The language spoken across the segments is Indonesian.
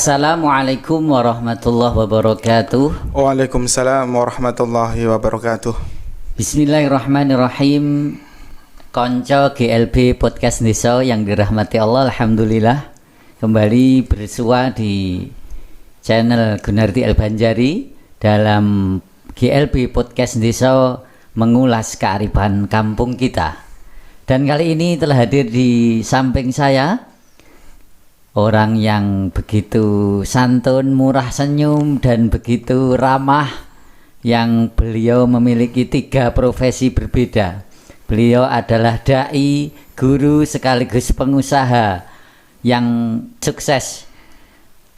Assalamualaikum warahmatullahi wabarakatuh. Waalaikumsalam warahmatullahi wabarakatuh. Bismillahirrahmanirrahim. Konco GLB Podcast Desa yang dirahmati Allah, alhamdulillah kembali bersua di channel Gunardi Al-Banjari dalam GLB Podcast Desa mengulas kearifan kampung kita. Dan kali ini telah hadir di samping saya orang yang begitu santun, murah senyum, dan begitu ramah, yang beliau memiliki 3 profesi berbeda. Beliau adalah dai, guru, sekaligus pengusaha yang sukses.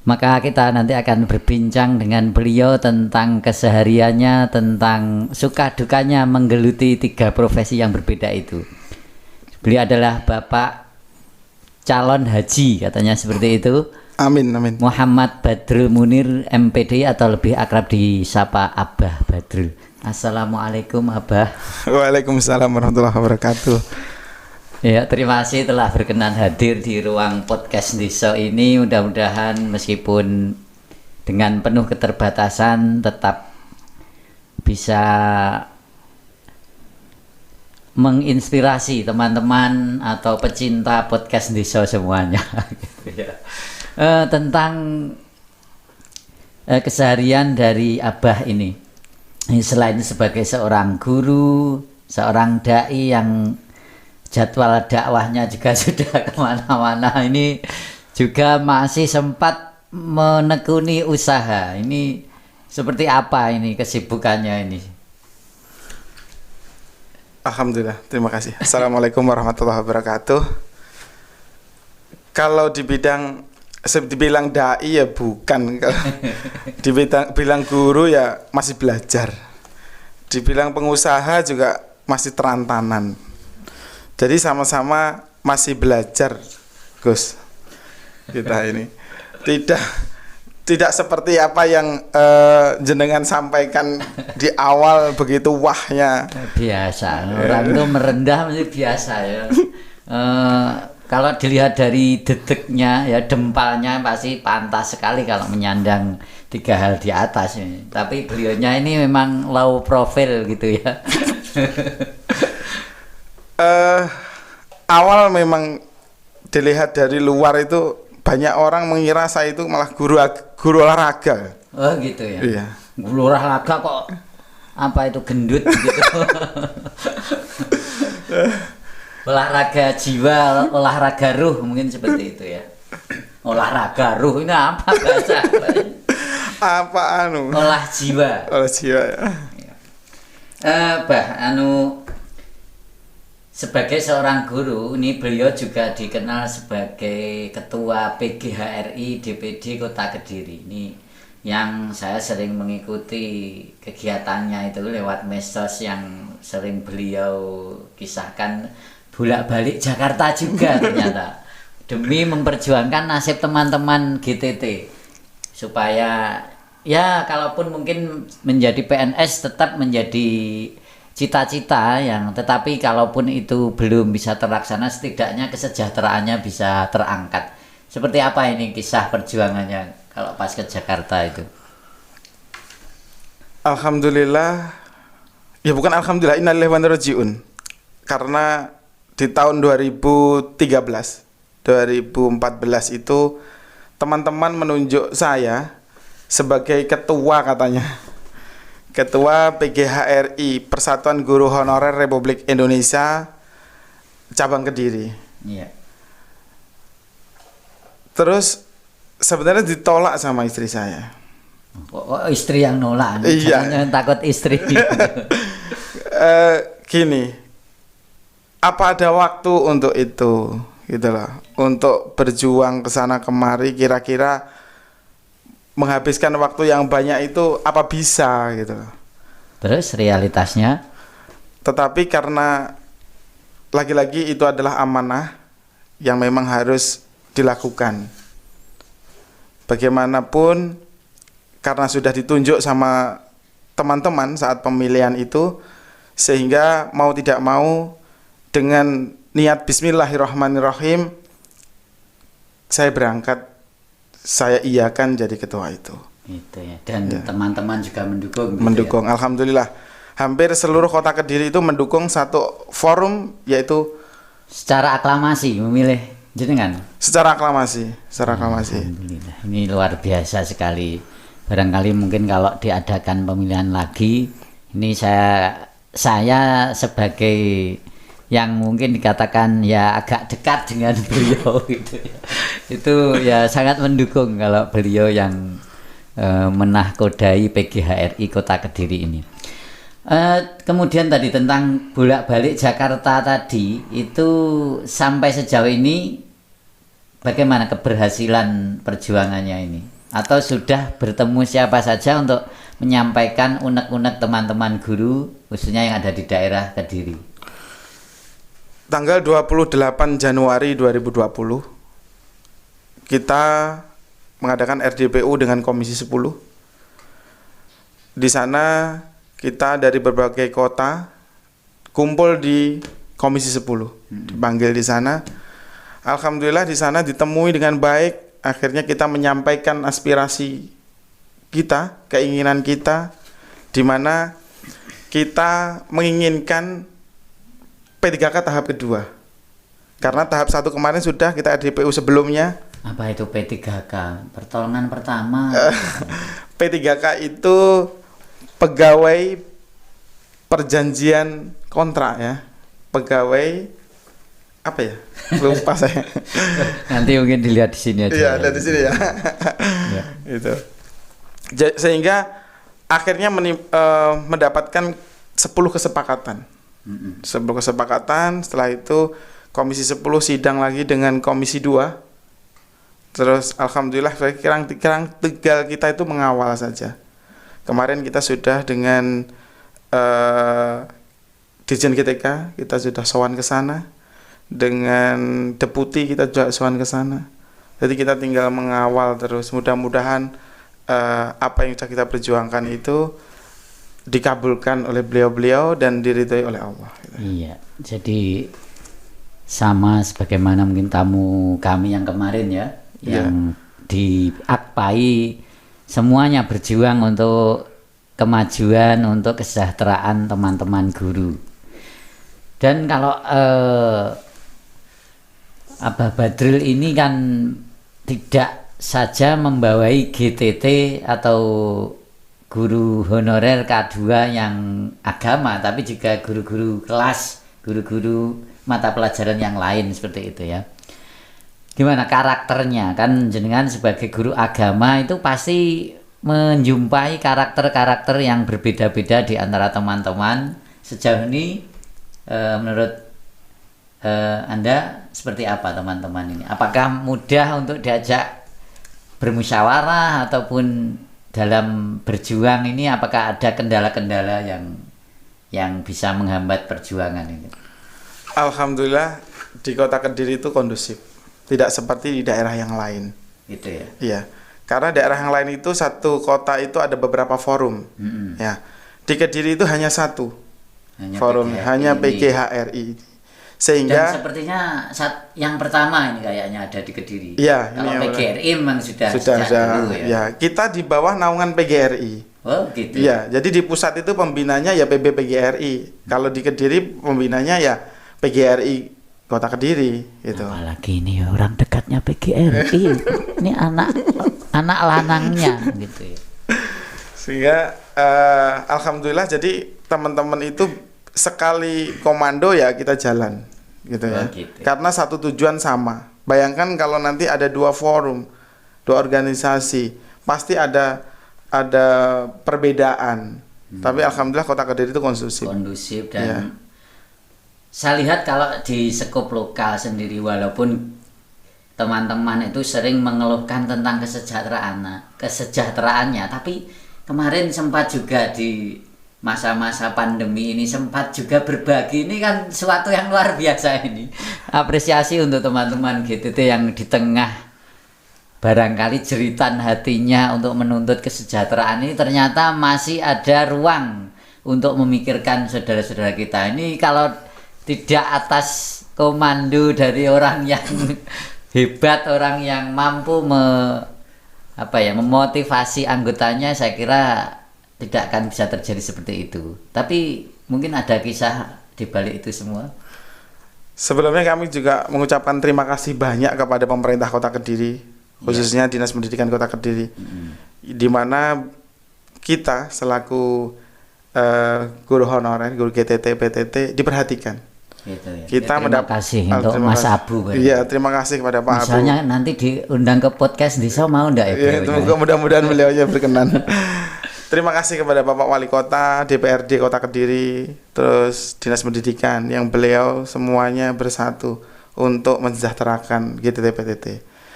Maka kita nanti akan berbincang dengan beliau tentang kesehariannya, tentang suka dukanya menggeluti 3 profesi yang berbeda itu. Beliau adalah Bapak calon haji, katanya seperti itu. Amin, amin. Muhammad Badrul Munir MPD atau lebih akrab disapa Abah Badrul. Assalamualaikum Abah. Waalaikumsalam warahmatullahi wabarakatuh. Ya, terima kasih telah berkenan hadir di ruang podcast desa ini. Mudah-mudahan meskipun dengan penuh keterbatasan tetap bisa menginspirasi teman-teman atau pecinta podcast desa semuanya gitu ya. Tentang keseharian dari Abah ini. Selain sebagai seorang guru, seorang dai yang jadwal dakwahnya juga sudah kemana-mana, ini juga masih sempat menekuni usaha. Ini seperti apa ini kesibukannya ini? Alhamdulillah, terima kasih. Assalamualaikum warahmatullahi wabarakatuh. Kalau dibilang dai ya bukan. Kalau dibilang guru ya masih belajar. Dibilang pengusaha juga masih terantanan. Jadi sama-sama masih belajar, Gus. Kita ini tidak seperti apa yang jenengan sampaikan di awal begitu wahnya. Biasa, orang itu merendah mesti biasa ya. Kalau dilihat dari detiknya ya, dempalnya pasti pantas sekali kalau menyandang 3 hal di atas ya. Tapi beliaunya ini memang low profile gitu ya. Awal memang dilihat dari luar itu banyak orang mengira saya itu malah guru olahraga. Oh gitu ya. Iya. Guru olahraga kok apa itu gendut gitu. Olahraga jiwa, olahraga ruh mungkin seperti itu ya. Olahraga ruh ini apa bahasa? Apa Olah jiwa. Olah jiwa ya. Sebagai seorang guru, ini beliau juga dikenal sebagai Ketua PGHRI DPD Kota Kediri. Ini yang saya sering mengikuti kegiatannya itu lewat medsos yang sering beliau kisahkan bolak-balik Jakarta juga ternyata. Demi memperjuangkan nasib teman-teman GTT. Supaya ya kalaupun mungkin menjadi PNS tetap menjadi cita-cita yang, tetapi kalaupun itu belum bisa terlaksana setidaknya kesejahteraannya bisa terangkat. Seperti apa ini kisah perjuangannya kalau pas ke Jakarta itu? Alhamdulillah, ya bukan alhamdulillah, innalillahi wa inna ilaihi raji'un. Karena di tahun 2013 2014 itu teman-teman menunjuk saya sebagai ketua, katanya Ketua PGHRI Persatuan Guru Honorer Republik Indonesia cabang Kediri. Iya. Terus sebenarnya ditolak sama istri saya. Oh, istri yang nolak. Iya. Jangan takut istri. Gini, apa ada waktu untuk itu, gitu loh, untuk berjuang ke sana kemari, kira-kira menghabiskan waktu yang banyak itu apa bisa gitu. Terus realitasnya? Tetapi karena lagi-lagi itu adalah amanah yang memang harus dilakukan. Bagaimanapun karena sudah ditunjuk sama teman-teman saat pemilihan itu, sehingga mau tidak mau dengan niat bismillahirrahmanirrahim saya berangkat saya iakan jadi ketua itu. Itu ya. Dan teman-teman juga mendukung. Gitu Mendukung, alhamdulillah. Hampir seluruh kota Kediri itu mendukung satu forum, yaitu secara aklamasi memilih jenengan. secara aklamasi. Alhamdulillah. Ini luar biasa sekali. Barangkali mungkin kalau diadakan pemilihan lagi, ini saya sebagai yang mungkin dikatakan ya agak dekat dengan beliau gitu ya. Itu ya sangat mendukung kalau beliau yang menahkodai PGHRI Kota Kediri ini. Kemudian tadi tentang bolak-balik Jakarta tadi, itu sampai sejauh ini bagaimana keberhasilan perjuangannya ini? Atau sudah bertemu siapa saja untuk menyampaikan unek-unek teman-teman guru khususnya yang ada di daerah Kediri? Tanggal 28 Januari 2020 kita mengadakan RDPU dengan Komisi 10. Di sana kita dari berbagai kota kumpul di Komisi 10. Dipanggil di sana. Alhamdulillah di sana ditemui dengan baik. Akhirnya kita menyampaikan aspirasi kita, keinginan kita, di mana kita menginginkan P3K tahap kedua. Karena tahap 1 kemarin sudah kita RDPU sebelumnya. Apa itu P3K? Pertolongan pertama. P3K itu pegawai perjanjian kontrak ya. Pegawai apa ya? Lupa saya. Nanti mungkin dilihat di sini aja. Iya, lihat di sini ya. Ya. Itu. Sehingga akhirnya mendapatkan 10 kesepakatan. 10 kesepakatan, setelah itu Komisi 10 sidang lagi dengan Komisi 2. Terus alhamdulillah sekarang tinggal kita itu mengawal saja. Kemarin kita sudah dengan Dirjen GTK, kita sudah sowan ke sana. Dengan deputi kita juga sowan ke sana. Jadi kita tinggal mengawal terus. Mudah-mudahan apa yang sudah kita perjuangkan itu dikabulkan oleh beliau-beliau dan diridhoi oleh Allah. Iya, jadi sama sebagaimana mungkin tamu kami yang kemarin ya, yang di Akpai semuanya berjuang untuk kemajuan, untuk kesejahteraan teman-teman guru. Dan kalau Abah Badril ini kan tidak saja membawai GTT atau guru honorer K2 yang agama, tapi juga guru-guru kelas, guru-guru mata pelajaran yang lain seperti itu ya. Gimana karakternya? Kan jenengan sebagai guru agama itu pasti menjumpai karakter-karakter yang berbeda-beda di antara teman-teman. Sejauh ini menurut Anda seperti apa teman-teman ini? Apakah mudah untuk diajak bermusyawarah ataupun dalam berjuang ini, apakah ada kendala-kendala yang bisa menghambat perjuangan ini? Alhamdulillah di Kota Kediri itu kondusif, tidak seperti di daerah yang lain. Gitu ya. Iya, karena daerah yang lain itu satu kota itu ada beberapa forum. Ya, di Kediri itu hanya satu forum, hanya PGHRI. Sehingga dan sepertinya yang pertama ini kayaknya ada di Kediri. Iya, kalau PGRI memang sudah dulu ya. Ya, kita di bawah naungan PGRI. Oh, gitu. Iya, jadi di pusat itu pembinanya ya PB PGRI. Kalau di Kediri pembinanya ya PGRI Kota Kediri gitu. Apalagi ini orang dekatnya PGRI. Ini anak lanangnya gitu ya. Sehingga alhamdulillah jadi teman-teman itu sekali komando ya kita jalan gitu ya. Gitu. Karena satu tujuan sama. Bayangkan kalau nanti ada 2 forum, 2 organisasi, pasti ada perbedaan. Tapi alhamdulillah Kota Kediri itu kondusif. Kondusif dan saya lihat kalau di skop lokal sendiri, walaupun teman-teman itu sering mengeluhkan tentang kesejahteraannya, tapi kemarin sempat juga di masa-masa pandemi ini sempat juga berbagi. Ini kan suatu yang luar biasa ini. Apresiasi untuk teman-teman GTT yang di tengah barangkali jeritan hatinya untuk menuntut kesejahteraan ini, ternyata masih ada ruang untuk memikirkan saudara-saudara kita. Ini kalau tidak atas komando dari orang yang hebat, orang yang mampu apa ya, memotivasi anggotanya, saya kira tidak akan bisa terjadi seperti itu. Tapi mungkin ada kisah di balik itu semua. Sebelumnya kami juga mengucapkan terima kasih banyak kepada pemerintah Kota Kediri, khususnya Dinas Pendidikan Kota Kediri, di mana kita selaku guru honorer, guru GTT, PTT diperhatikan. Gitu ya. Kita Terima kasih untuk Mas Abu. Iya, terima kasih kepada Pak Abu. Misalnya nanti diundang ke podcast Desa, mau enggak ya? Iya, mudah-mudahan beliaunya berkenan. Terima kasih kepada Bapak Wali Kota, DPRD Kota Kediri, terus Dinas Pendidikan yang beliau semuanya bersatu untuk mensejahterakan GTT PTT.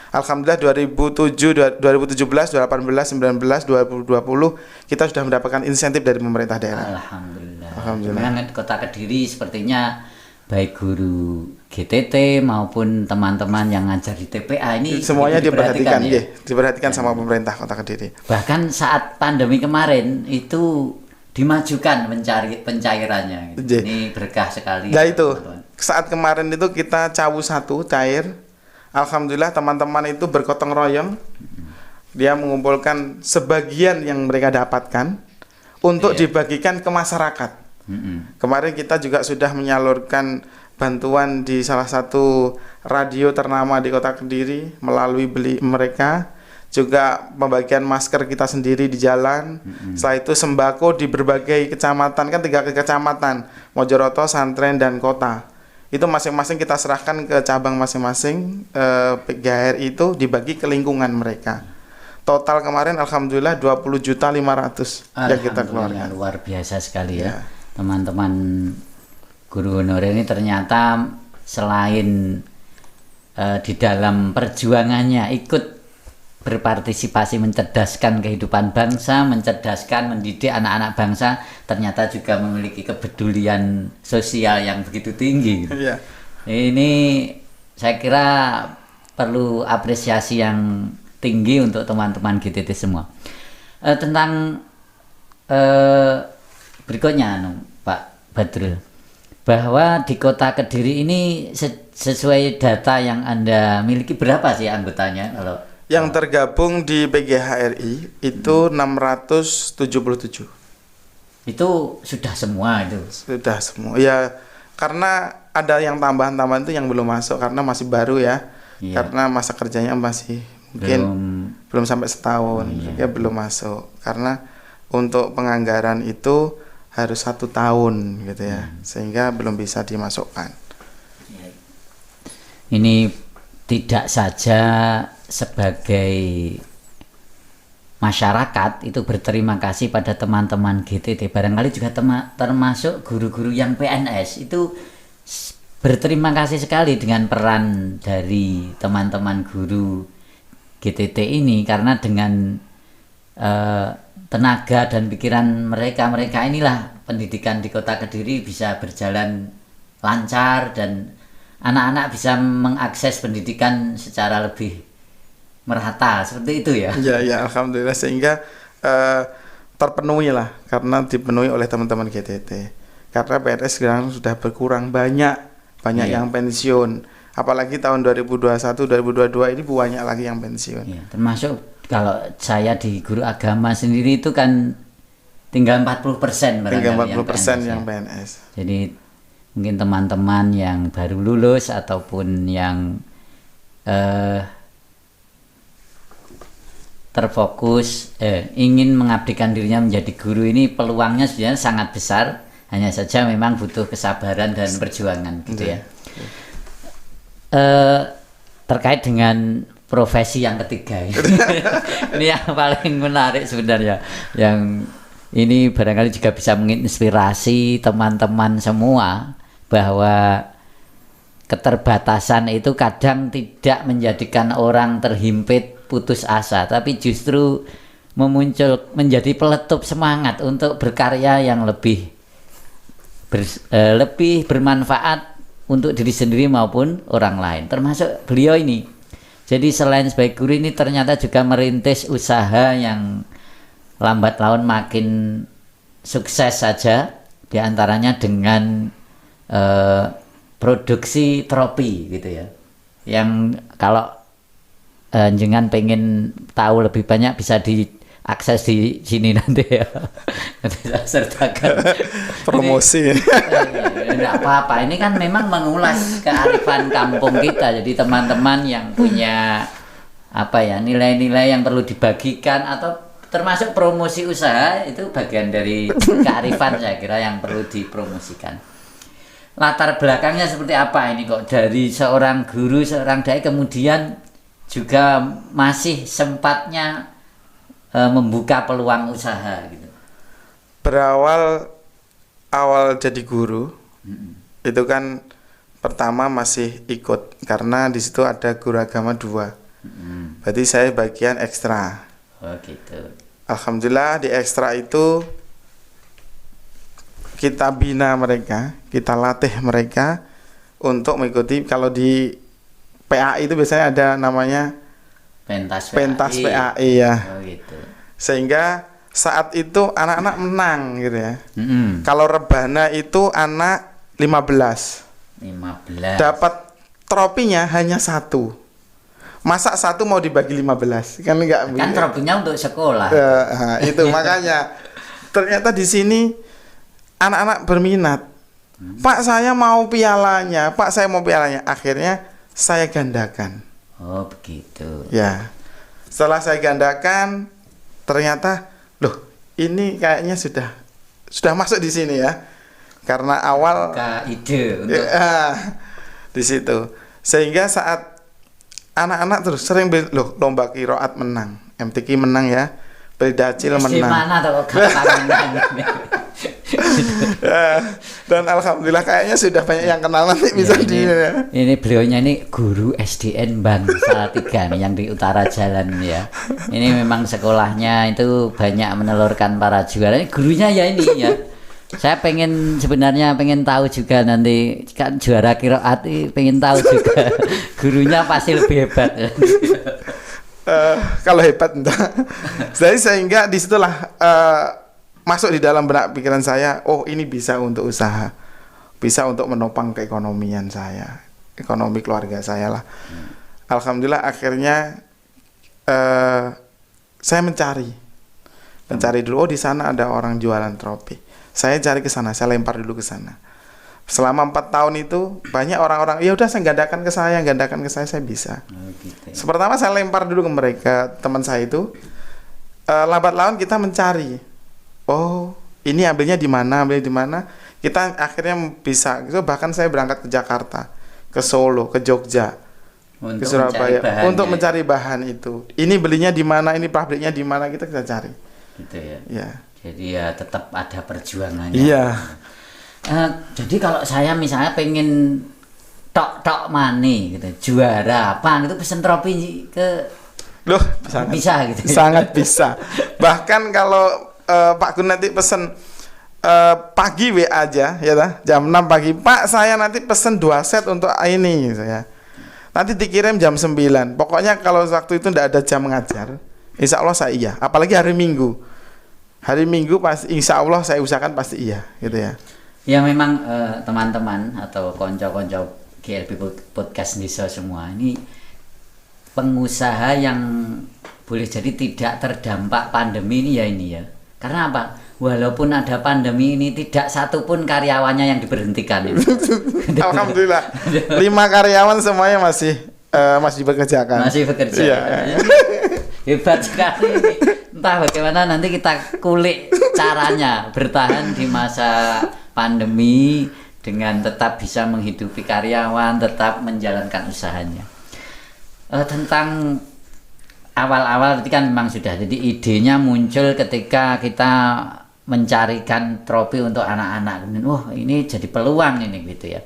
Alhamdulillah 2017, 2018, 19, 2020 kita sudah mendapatkan insentif dari pemerintah daerah. Alhamdulillah. Memang Kota Kediri sepertinya baik guru GTT maupun teman-teman yang ngajar di TPA ini semuanya diperhatikan ya? Diperhatikan ya, sama pemerintah Kota Kediri. Bahkan saat pandemi kemarin itu dimajukan pencairannya gitu. Ini berkah sekali. Nah itu saat kemarin itu kita cawu 1 cair. Alhamdulillah teman-teman itu bergotong royong. Dia mengumpulkan sebagian yang mereka dapatkan untuk dibagikan ke masyarakat. Kemarin kita juga sudah menyalurkan bantuan di salah satu radio ternama di Kota Kediri melalui beli mereka, juga pembagian masker kita sendiri di jalan. Setelah itu sembako di berbagai kecamatan, kan 3 kecamatan, Mojoroto, Santren, dan Kota. Itu masing-masing kita serahkan ke cabang masing-masing, PGHR itu dibagi ke lingkungan mereka. Total kemarin alhamdulillah 20.500.000 yang kita keluarkan. Luar biasa sekali ya. Teman-teman guru honorer ini ternyata selain di dalam perjuangannya ikut berpartisipasi mencerdaskan kehidupan bangsa, mencerdaskan, mendidik anak-anak bangsa, ternyata juga memiliki kepedulian sosial yang begitu tinggi. Ini saya kira perlu apresiasi yang tinggi untuk teman-teman GTT semua. Tentang berikutnya Pak Badrul, bahwa di Kota Kediri ini sesuai data yang Anda miliki berapa sih anggotanya kalau yang tergabung di PGHRI itu 677. Itu sudah semua itu? Sudah semua. Ya, karena ada yang tambahan-tambahan itu yang belum masuk karena masih baru ya. Karena masa kerjanya masih mungkin belum sampai setahun. Ya belum masuk. Karena untuk penganggaran itu harus 1 tahun gitu ya. Sehingga belum bisa dimasukkan. Ini tidak saja sebagai masyarakat itu berterima kasih pada teman-teman GTT, barangkali juga termasuk guru-guru yang PNS itu berterima kasih sekali dengan peran dari teman-teman guru GTT ini, karena dengan tenaga dan pikiran mereka inilah pendidikan di Kota Kediri bisa berjalan lancar dan anak-anak bisa mengakses pendidikan secara lebih merata, seperti itu ya. Ya alhamdulillah, sehingga terpenuhi lah, karena dipenuhi oleh teman-teman GTT. Karena PNS sekarang sudah berkurang banyak yang pensiun. Apalagi tahun 2021 2022 ini banyak lagi yang pensiun. Termasuk kalau saya di guru agama sendiri itu kan tinggal 40%. Tinggal 40% yang PNS. Jadi mungkin teman-teman yang baru lulus ataupun yang terfokus ingin mengabdikan dirinya menjadi guru, ini peluangnya sebenarnya sangat besar, hanya saja memang butuh kesabaran dan perjuangan gitu ya. Terkait dengan profesi yang ketiga ini yang paling menarik sebenarnya, yang ini barangkali juga bisa menginspirasi teman-teman semua bahwa keterbatasan itu kadang tidak menjadikan orang terhimpit putus asa, tapi justru menjadi peletup semangat untuk berkarya yang lebih bermanfaat untuk diri sendiri maupun orang lain, termasuk beliau ini. Jadi selain sebagai guru ini ternyata juga merintis usaha yang lambat laun makin sukses saja, diantaranya dengan produksi tropi gitu ya, yang kalau jenengan pengen tahu lebih banyak bisa diakses di sini nanti ya. Nanti saya sertakan promosi. Tidak apa-apa, ini kan memang mengulas kearifan kampung kita. Jadi teman-teman yang punya apa ya, nilai-nilai yang perlu dibagikan atau termasuk promosi usaha, itu bagian dari kearifan saya kira yang perlu dipromosikan. Latar belakangnya seperti apa ini kok dari seorang guru, seorang dai kemudian juga masih sempatnya membuka peluang usaha gitu. Awal jadi guru itu kan pertama masih ikut karena di situ ada guru agama 2. Berarti saya bagian ekstra. Oh gitu. Alhamdulillah di ekstra itu kita bina mereka, kita latih mereka untuk mengikuti. Kalau di PAI itu biasanya ada namanya Pentas PAI ya. Oh gitu. Sehingga saat itu anak-anak menang gitu ya. Kalau rebana itu anak 15. Dapat tropinya hanya 1. Masa 1 mau dibagi 15? Kan enggak. Kan tropinya untuk sekolah. Itu makanya ternyata di sini anak-anak berminat. Pak saya mau pialanya, Pak saya mau pialanya. Akhirnya saya gandakan. Oh begitu. Ya. Setelah saya gandakan, ternyata loh ini kayaknya sudah masuk di sini ya. Karena awal ide untuk di situ. Sehingga saat anak-anak terus sering loh lomba qiraat menang, MTQ menang ya, Berdacil menang. Mana tuh Dan alhamdulillah kayaknya sudah banyak yang kenal nanti bisa ya, ini beliaunya ini guru SDN Bangsa 3 nih yang di utara jalan ya. Ini memang sekolahnya itu banyak menelurkan para juara. Ini gurunya ya ini ya. Saya sebenarnya pengen tahu juga nanti kan juara qiraat pengen tahu juga gurunya pasti lebih hebat. Kalau hebat entah. Jadi sehingga disitulah masuk di dalam benak pikiran saya, oh ini bisa untuk usaha, bisa untuk menopang keekonomian saya, ekonomi keluarga saya lah. Alhamdulillah akhirnya saya mencari dulu, oh di sana ada orang jualan tropi. Saya cari ke sana, saya lempar dulu ke sana. Selama 4 tahun itu banyak orang-orang, ya udah saya gandakan ke saya bisa. Pertama saya lempar dulu ke mereka, teman saya itu. Lambat laun kita mencari. Oh, ini ambilnya di mana? Kita akhirnya bisa. Itu bahkan saya berangkat ke Jakarta, ke Solo, ke Jogja, ke Surabaya untuk mencari bahan itu. Ini belinya di mana? Ini pabriknya di mana? Kita cari. Gitu ya. Ya. Jadi ya tetap ada perjuangannya. Iya. Jadi kalau saya misalnya pengen tok money gitu, juara apa gitu, pesen tropi ke loh bisa gitu. Sangat bisa. Bahkan kalau Pak Gun nanti pesen pagi WA aja ya jam 6 pagi, Pak saya nanti pesen 2 set untuk ini saya. Nanti dikirim jam 9. Pokoknya kalau waktu itu tidak ada jam ngajar, insya Allah saya iya. Apalagi hari Minggu. Hari Minggu pasti insya Allah saya usahakan pasti iya gitu ya. Ya memang teman-teman atau konco-konco GLP Podcast Desa semua ini pengusaha yang boleh jadi tidak terdampak pandemi ini ya. Karena apa? Walaupun ada pandemi ini tidak satupun karyawannya yang diberhentikan ini. Alhamdulillah 5 karyawan semuanya masih bekerjakan. Masih bekerja. Iya. Hebat sekali ini. Entah bagaimana nanti kita kulik caranya bertahan di masa pandemi dengan tetap bisa menghidupi karyawan, tetap menjalankan usahanya. Tentang awal-awal itu kan memang sudah, jadi idenya muncul ketika kita mencarikan tropi untuk anak-anak. Kemudian, wah ini jadi peluang ini gitu ya.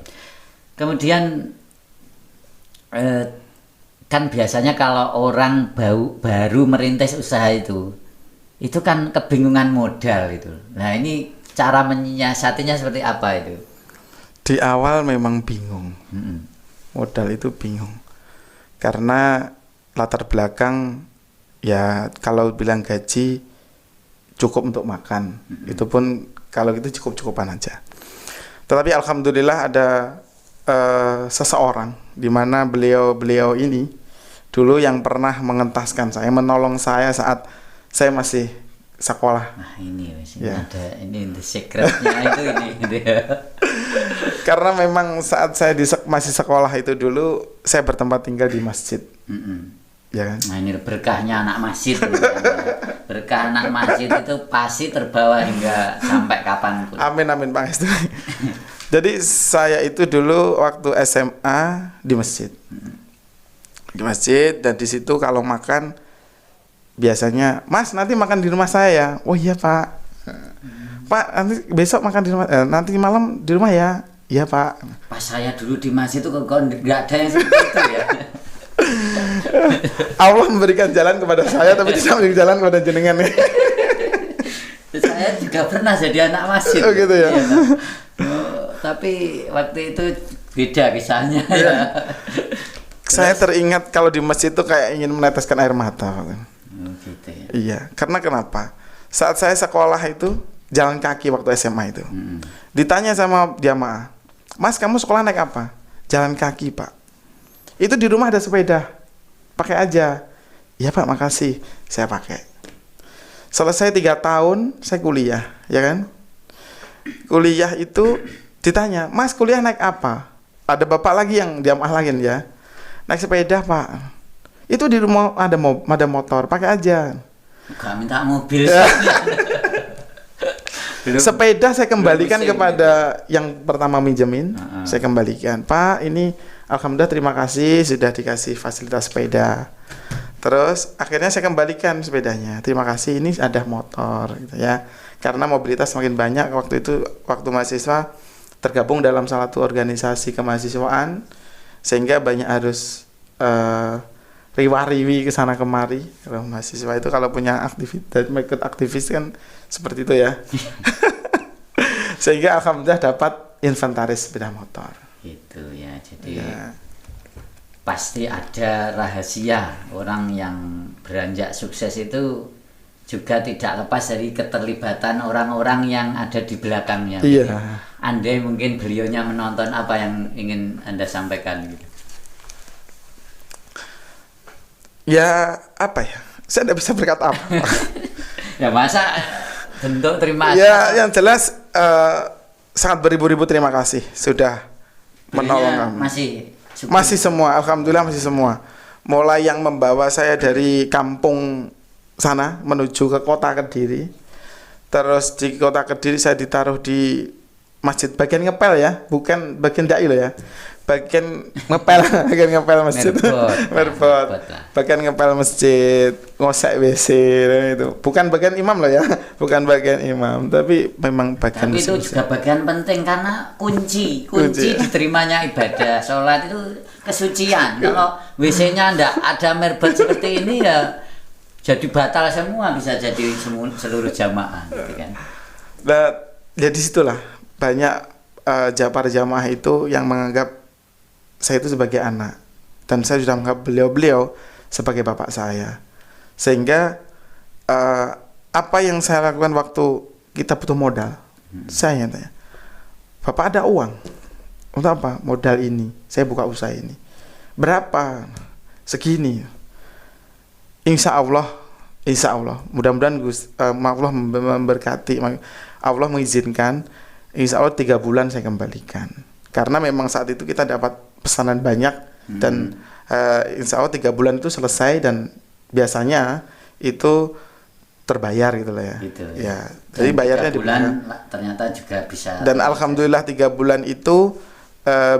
Kemudian kan biasanya kalau orang baru merintis usaha itu kan kebingungan modal itu. Nah ini cara menyiasatinya seperti apa itu? Di awal memang bingung. Modal itu bingung. Karena latar belakang ya kalau bilang gaji cukup untuk makan. Itu pun kalau itu cukup-cukupan aja. Tetapi alhamdulillah ada seseorang di mana beliau ini dulu yang pernah mengentaskan saya, menolong saya saat saya masih sekolah. Nah ini wis, Ya. ada ini the secretnya itu ini gitu ya. Karena memang saat saya masih sekolah itu dulu saya bertempat tinggal di masjid, ya kan? Nah ini berkahnya anak masjid gitu kan. Berkah anak masjid itu pasti terbawa hingga sampai kapanpun. Amin amin Pak Estu. Jadi saya itu dulu waktu SMA di masjid. Di masjid, dan di situ kalau makan biasanya, Mas nanti makan di rumah saya ya. Oh iya Pak. Pak nanti besok makan di rumah, nanti malam di rumah ya. Iya Pak. Pas saya dulu di masjid itu kok nggak ada yang seperti itu ya. Allah memberikan jalan kepada saya tapi tidak memberikan jalan kepada jenengan ya. Saya juga pernah jadi anak masjid. Oh gitu ya. Iya, kan? Tapi waktu itu beda kisahnya ya. Saya teringat kalau di masjid itu kayak ingin meneteskan air mata. Gitu ya. Iya, karena kenapa? Saat saya sekolah itu jalan kaki waktu SMA itu. Ditanya sama jamaah, Mas kamu sekolah naik apa? Jalan kaki Pak. Itu di rumah ada sepeda, pakai aja. Iya Pak, makasih. Saya pakai. Selesai 3 tahun saya kuliah, ya kan? Kuliah itu ditanya, Mas kuliah naik apa? Ada bapak lagi yang jamaah lagi ya. Naik sepeda Pak. Itu di rumah ada motor, pakai aja. Gak minta mobil. Sepeda saya kembalikan belum kepada yang pertama minjemin. Saya kembalikan, Pak ini alhamdulillah terima kasih sudah dikasih fasilitas sepeda. Terus akhirnya saya kembalikan sepedanya, terima kasih ini ada motor gitu ya. Karena mobilitas semakin banyak waktu itu, waktu mahasiswa tergabung dalam salah satu organisasi kemahasiswaan, sehingga banyak harus riwah-riwi ke sana kemari. Kalau mahasiswa itu kalau punya aktivitas, ikut aktivis kan seperti itu ya. Sehingga alhamdulillah dapat inventaris sepeda motor. Gitu ya. Jadi Ya. pasti ada rahasia orang yang beranjak sukses itu juga tidak lepas dari keterlibatan orang-orang yang ada di belakangnya. Iya. Andai mungkin beliaunya menonton, apa yang ingin Anda sampaikan gitu. Ya apa ya? Saya tidak bisa berkata apa. Ya masa bentuk terima kasih. Ya yang jelas sangat beribu-ribu terima kasih sudah menolong kami. Masih semua, alhamdulillah masih semua. Mulai yang membawa saya dari kampung sana menuju ke kota Kediri. Terus di kota Kediri saya ditaruh di masjid bagian ngepel ya, bukan bagian dai loh ya. Bagian ngepel, bagian ngepel masjid. Merbot. Bagian ngepel masjid, ngosek WC itu. Bukan bagian imam loh ya, bukan bagian imam, tapi memang bagian. Tapi itu juga bagian penting karena kunci diterimanya ibadah sholat itu kesucian. Kalau WC-nya enggak ada merbot seperti ini ya jadi batal semua, bisa jadi seluruh jamaah gitu kan. Nah, jadi situlah banyak para jamaah itu yang menganggap saya itu sebagai anak, dan saya sudah menganggap beliau sebagai bapak saya, sehingga apa yang saya lakukan waktu kita butuh modal, saya tanya, Bapak ada uang untuk apa? Modal ini, saya buka usaha ini. Berapa? Segini. Insya Allah, mudah-mudahan Allah memberkati, Allah mengizinkan, insya Allah 3 bulan saya kembalikan. Karena memang saat itu kita dapat pesanan banyak, dan insya Allah 3 bulan itu selesai, dan biasanya itu terbayar gitu lah ya. Gitu, ya. Jadi bayarnya 3 bulan ternyata juga bisa. Dan alhamdulillah 3 bulan itu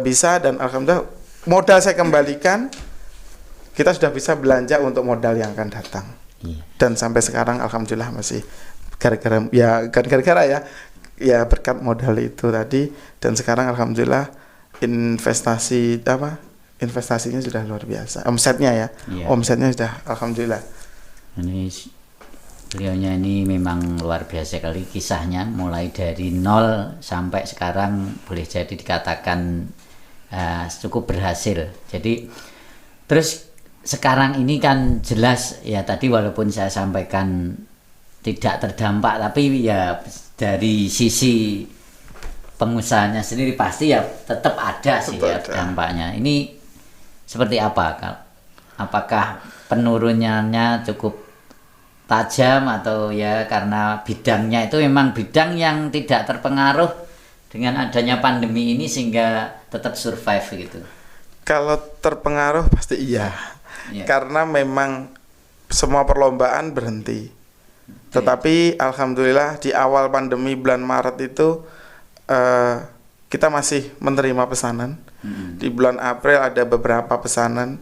bisa, dan alhamdulillah modal saya kembalikan. Kita sudah bisa belanja untuk modal yang akan datang. Iya. Dan sampai sekarang alhamdulillah masih gara-gara ya berkat modal itu tadi, dan sekarang alhamdulillah investasinya sudah luar biasa. Omsetnya ya. Iya. Omsetnya sudah alhamdulillah. Ini beliaunya ini memang luar biasa kali kisahnya, mulai dari nol sampai sekarang boleh jadi dikatakan cukup berhasil. Jadi terus sekarang ini kan jelas ya, tadi walaupun saya sampaikan tidak terdampak, tapi ya dari sisi pengusahanya sendiri pasti ya tetap ada sih ya dampaknya. Ini seperti apa apakah penurunannya cukup tajam atau ya karena bidangnya itu memang bidang yang tidak terpengaruh dengan adanya pandemi ini sehingga tetap survive gitu. Kalau terpengaruh pasti iya. Karena memang semua perlombaan berhenti. Tetapi alhamdulillah di awal pandemi bulan Maret itu kita masih menerima pesanan. Di bulan April ada beberapa pesanan,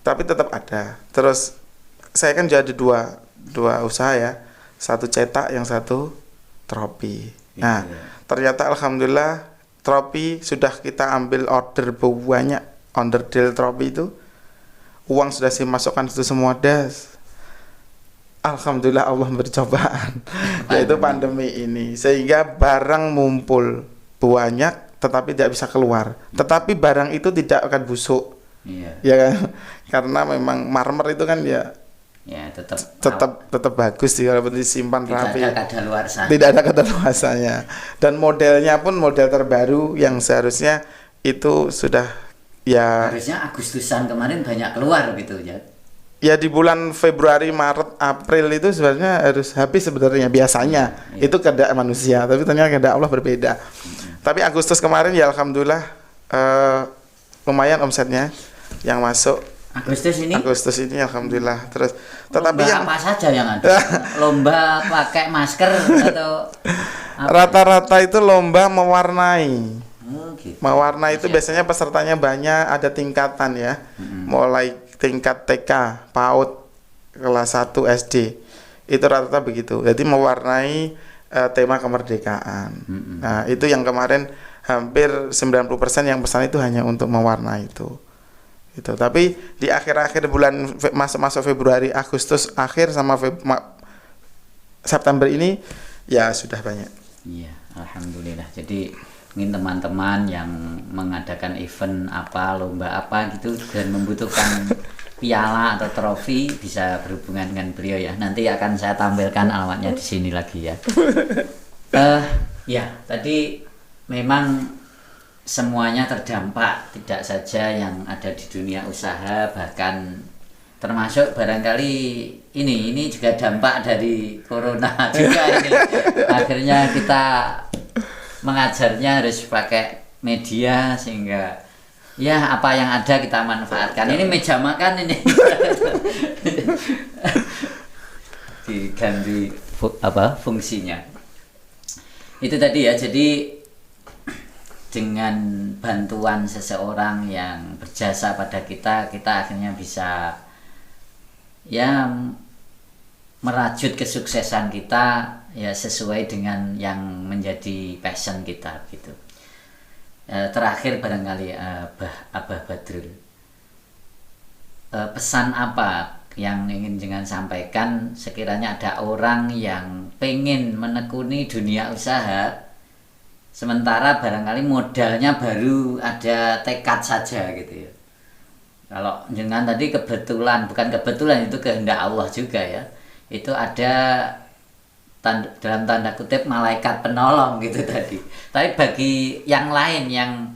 tapi tetap ada. Terus saya kan jadi dua usaha ya, satu cetak, yang satu tropi. Nah, ternyata alhamdulillah tropi sudah kita ambil order banyak, onderdil tropi itu, uang sudah dimasukkan itu semua das. Alhamdulillah Allah bercobaan, yaitu pandemi ini, sehingga barang mumpul banyak, tetapi tidak bisa keluar. Tetapi barang itu tidak akan busuk, ya kan? Karena memang marmer itu kan ya tetap bagus sih kalau disimpan rapi. Tidak ada kadaluarsanya. Dan modelnya pun model terbaru yang seharusnya itu sudah ya. Harusnya Agustusan kemarin banyak keluar gitu ya. Ya di bulan Februari, Maret, April itu sebenarnya harus habis sebenarnya biasanya. Itu kehendak manusia, tapi ternyata kehendak Allah berbeda. Tapi Agustus kemarin ya alhamdulillah lumayan omsetnya yang masuk. Agustus ini alhamdulillah. Terus tetapi lomba yang apa saja yang ada? Lomba pakai masker atau rata-rata itu lomba mewarnai. Gitu. Mewarna itu biasanya pesertanya banyak, ada tingkatan ya. Mulai tingkat TK, PAUD, kelas 1 SD. Itu rata-rata begitu. Jadi mewarnai tema kemerdekaan. Nah, itu yang kemarin hampir 90% yang pesan itu hanya untuk mewarnai itu. Gitu. Tapi di akhir-akhir bulan masuk Februari, Agustus akhir sama September ini ya sudah banyak. Iya, alhamdulillah. Jadi mungkin teman-teman yang mengadakan event apa, lomba apa gitu dan membutuhkan piala atau trofi bisa berhubungan dengan beliau ya. Nanti akan saya tampilkan alamatnya di sini lagi ya. Ya, tadi memang semuanya terdampak, tidak saja yang ada di dunia usaha, bahkan termasuk barangkali ini juga dampak dari corona juga ini. Akhirnya kita mengajarnya harus pakai media sehingga ya apa yang ada kita manfaatkan. Ini meja makan ini diganti fungsinya. Itu tadi ya, jadi dengan bantuan seseorang yang berjasa pada kita akhirnya bisa ya merajut kesuksesan kita ya sesuai dengan yang menjadi passion kita gitu. Terakhir barangkali Abah Badrul, pesan apa yang ingin jangan sampaikan sekiranya ada orang yang pengen menekuni dunia usaha sementara barangkali modalnya baru ada tekad saja gitu ya. Kalau jangan tadi bukan kebetulan itu kehendak Allah juga ya. Itu ada dalam tanda kutip malaikat penolong gitu tadi. Tapi bagi yang lain yang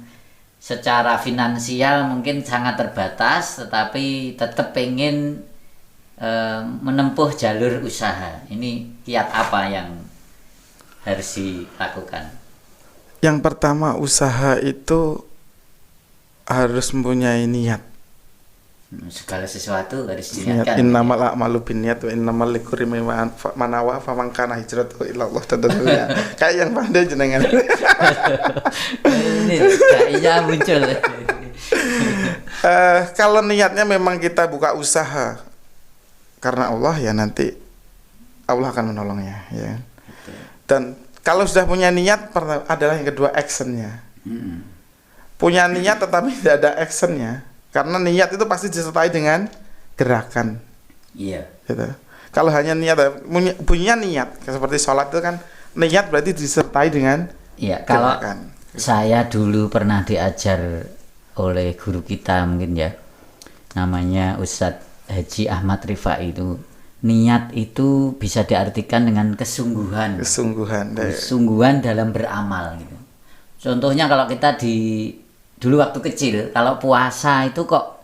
secara finansial mungkin sangat terbatas tetapi tetap pengen menempuh jalur usaha, ini kiat apa yang harus dilakukan? Yang pertama, usaha itu harus mempunyai niat. Segala sesuatu harus diniatkan. Innamal a'malu binniyat wa innamal likulli imrin ma nawa faman kana hijratuhu ila Allah tentunya. Kayak yang pandai jenengan. Ini kayaknya muncul. Kalau niatnya memang kita buka usaha karena Allah, ya nanti Allah akan menolongnya ya. Dan kalau sudah punya niat adalah yang kedua, actionnya. Punya niat tetapi tidak ada actionnya. Karena niat itu pasti disertai dengan gerakan. Iya. Gitu. Kalau hanya niat, punya niat seperti sholat itu kan niat berarti disertai dengan gerakan. Kalau saya dulu pernah diajar oleh guru kita mungkin ya, namanya Ustadz Haji Ahmad Rifai, itu niat itu bisa diartikan dengan kesungguhan dalam beramal gitu. Contohnya kalau kita dulu waktu kecil, kalau puasa itu kok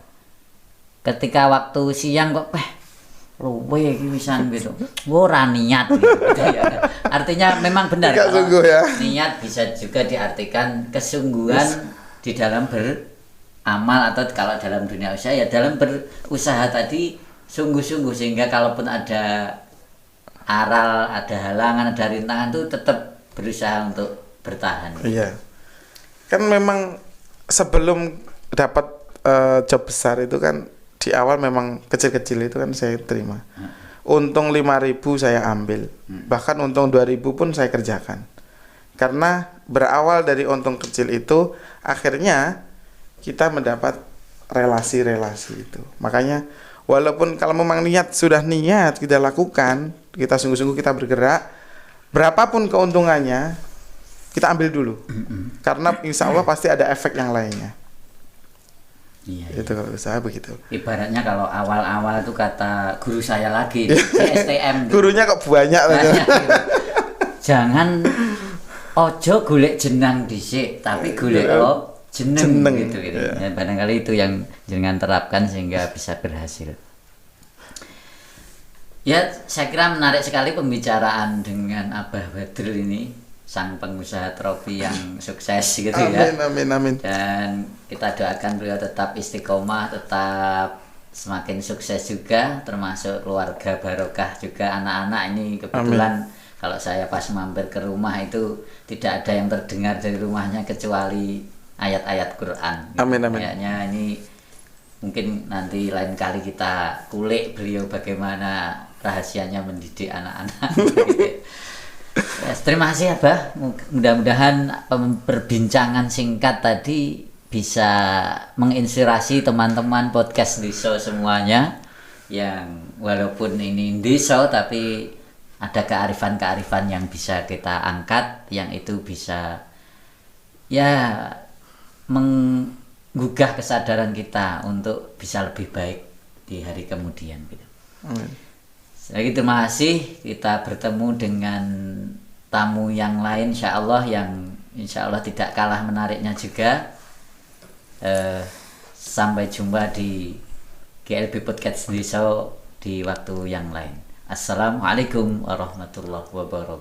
ketika waktu siang kok luwe iki wisan gitu. Ora niat gitu ya. Artinya memang benar Tidak kalau sungguh ya. niat bisa juga diartikan kesungguhan di dalam beramal, atau kalau dalam dunia usaha ya dalam berusaha tadi sungguh-sungguh, sehingga kalaupun ada aral, ada halangan, ada rintangan tuh tetap berusaha untuk bertahan. Iya. Kan memang sebelum dapat job besar itu kan di awal memang kecil-kecil itu kan saya terima. Untung 5.000 saya ambil. Bahkan untung 2.000 pun saya kerjakan. Karena berawal dari untung kecil itu akhirnya kita mendapat relasi-relasi itu. Makanya walaupun kalau memang sudah niat kita lakukan, kita sungguh-sungguh kita bergerak, berapapun keuntungannya kita ambil dulu. Karena insya Allah pasti ada efek yang lainnya. Iya, Itu kalau usaha begitu. ibaratnya kalau awal-awal itu kata guru saya lagi di STM gitu. Gurunya kok banyak Banyak gitu. Jangan ojo golek jenang dhisik, tapi golek jeneng gitu. Ya. Ya, barangkali itu yang jangan terapkan sehingga bisa berhasil. Ya, saya kira menarik sekali pembicaraan dengan Abah Badrul ini, sang pengusaha trofi yang sukses gitu ya. Amin. Dan kita doakan beliau tetap istiqomah, tetap semakin sukses juga, termasuk keluarga barokah juga, anak-anak ini kebetulan kalau saya pas mampir ke rumah itu tidak ada yang terdengar dari rumahnya kecuali ayat-ayat Quran. Amin. Kayaknya ini mungkin nanti lain kali kita kulik beliau bagaimana rahasianya mendidik anak-anak. Ya, terima kasih Abah. Mudah-mudahan perbincangan singkat tadi bisa menginspirasi teman-teman podcast Ndiso semuanya, yang walaupun ini Ndiso tapi ada kearifan-kearifan yang bisa kita angkat, yang itu bisa ya menggugah kesadaran kita untuk bisa lebih baik di hari kemudian gitu. Amin. Lagi terima kasih, kita bertemu dengan tamu yang lain insyaallah yang insyaallah tidak kalah menariknya juga. Sampai jumpa di GLB Podcast Ndiso di waktu yang lain. Assalamualaikum warahmatullahi wabarakatuh.